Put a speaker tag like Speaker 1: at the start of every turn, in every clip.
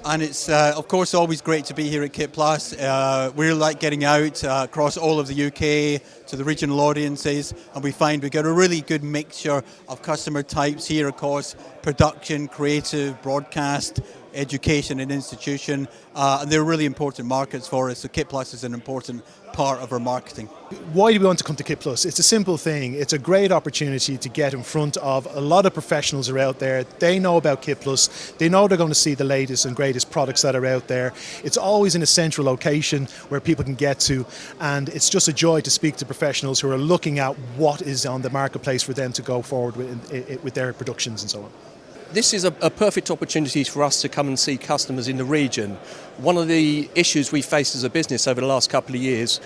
Speaker 1: And it's, of course, always great to be here at KitPlus. We like getting out across all of the UK to the regional audiences, and we find we get a really good mixture of customer types here across production, creative, broadcast, education and institution. And they're really important markets for us, so KitPlus is an important part of our marketing.
Speaker 2: Why do we want to come to KitPlus? It's a simple thing. It's a great opportunity to get in front of a lot of professionals who are out there. They know about KitPlus. They know they're going to see the latest and greatest products that are out there. It's always in a central location where people can get to, and it's just a joy to speak to professionals who are looking at what is on the marketplace for them to go forward with their productions and so on.
Speaker 3: This is a perfect opportunity for us to come and see customers in the region. One of the issues we faced as a business over the last couple of years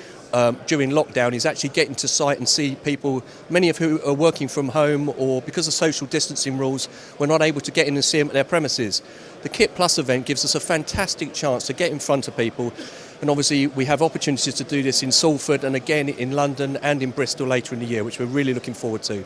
Speaker 3: during lockdown is actually getting to site and see people, many of who are working from home, or because of social distancing rules, we're not able to get in and see them at their premises. The KitPlus event gives us a fantastic chance to get in front of people, and obviously we have opportunities to do this in Salford and again in London and in Bristol later in the year, which we're really looking forward to.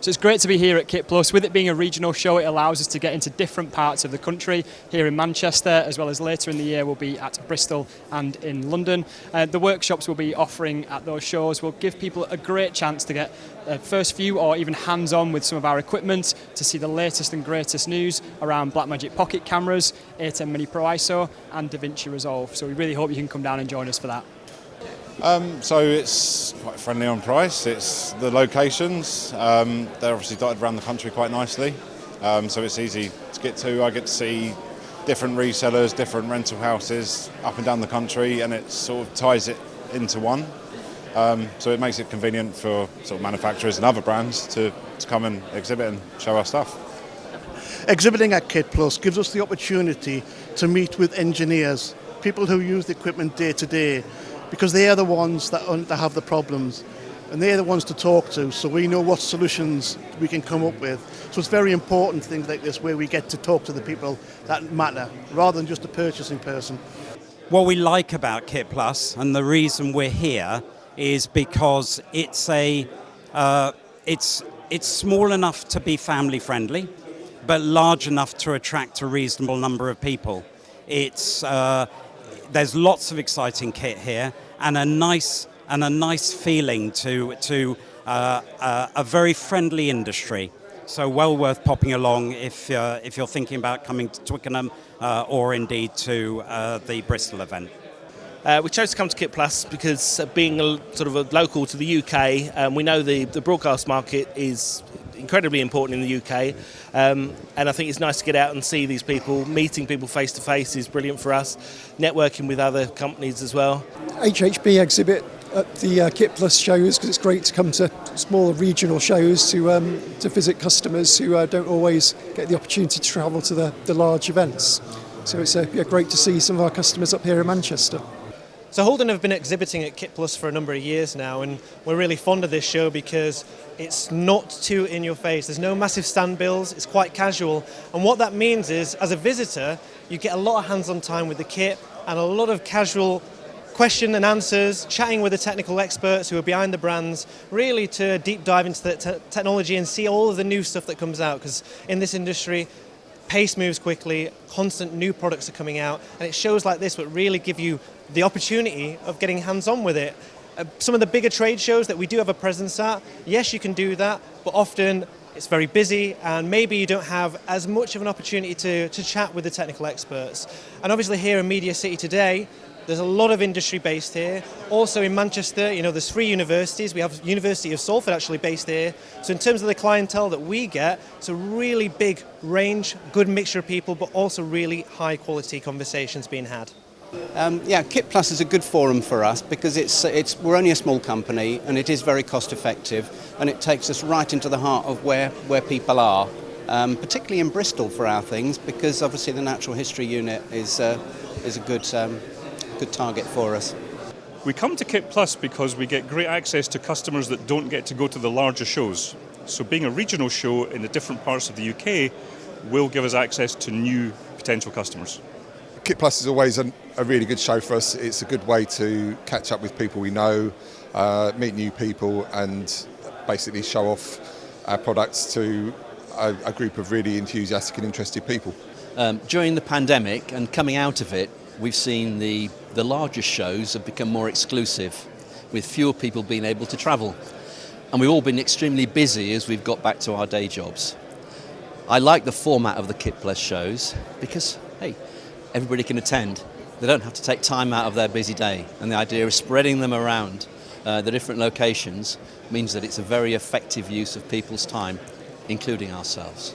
Speaker 4: So it's great to be here at KitPlus. With it being a regional show, it allows us to get into different parts of the country. Here in Manchester, as well as later in the year, we'll be at Bristol and in London. The workshops we'll be offering at those shows will give people a great chance to get a first view or even hands-on with some of our equipment, to see the latest and greatest news around Blackmagic Pocket cameras, A10 Mini Pro ISO and DaVinci Resolve. So we really hope you can come down and join us for that.
Speaker 5: So it's quite friendly on price. It's the locations. They're obviously dotted around the country quite nicely. So it's easy to get to. I get to see different resellers, different rental houses up and down the country, and it sort of ties it into one. So it makes it convenient for sort of manufacturers and other brands to come and exhibit and show our stuff.
Speaker 6: Exhibiting at KitPlus gives us the opportunity to meet with engineers, people who use the equipment day to day, because they are the ones that have the problems, and they're the ones to talk to, so we know what solutions we can come up with. So it's very important, things like this, where we get to talk to the people that matter, rather than just a purchasing person.
Speaker 7: What we like about KitPlus, and the reason we're here, is because it's small enough to be family friendly, but large enough to attract a reasonable number of people. There's lots of exciting kit here, and a nice feeling to a very friendly industry. So well worth popping along if you're thinking about coming to Twickenham or indeed to the Bristol event.
Speaker 8: We chose to come to KitPlus because being sort of a local to the UK, we know the broadcast market is incredibly important in the UK, and I think it's nice to get out and see these people. Meeting people face to face is brilliant for us, networking with other companies as well.
Speaker 9: HHB exhibit at the KitPlus shows, because it's great to come to smaller regional shows to visit customers who don't always get the opportunity to travel to the large events. So it's great to see some of our customers up here in Manchester.
Speaker 10: So Holden have been exhibiting at KitPlus for a number of years now, and we're really fond of this show because it's not too in your face. There's no massive stand bills, it's quite casual, and what that means is, as a visitor, you get a lot of hands-on time with the kit and a lot of casual question and answers, chatting with the technical experts who are behind the brands, really to deep dive into the technology and see all of the new stuff that comes out, because in this industry, pace moves quickly, constant new products are coming out, and it's shows like this that really give you the opportunity of getting hands-on with it. Some of the bigger trade shows that we do have a presence at, yes, you can do that, but often it's very busy and maybe you don't have as much of an opportunity to chat with the technical experts. And obviously here in MediaCity today, there's a lot of industry based here. Also in Manchester, there's 3 universities. We have University of Salford actually based here. So in terms of the clientele that we get, it's a really big range, good mixture of people, but also really high quality conversations being had.
Speaker 11: KitPlus is a good forum for us because we're only a small company and it is very cost effective, and it takes us right into the heart of where people are, particularly in Bristol for our things, because obviously the Natural History Unit is a good target for us.
Speaker 12: We come to KitPlus because we get great access to customers that don't get to go to the larger shows. So being a regional show in the different parts of the UK will give us access to new potential customers.
Speaker 13: KitPlus is always a really good show for us. It's a good way to catch up with people we know, meet new people, and basically show off our products to a group of really enthusiastic and interested people.
Speaker 14: During the pandemic and coming out of it, we've seen the largest shows have become more exclusive, with fewer people being able to travel. And we've all been extremely busy as we've got back to our day jobs. I like the format of the KitPlus shows because, hey, everybody can attend. They don't have to take time out of their busy day. And the idea of spreading them around the different locations means that it's a very effective use of people's time, including ourselves.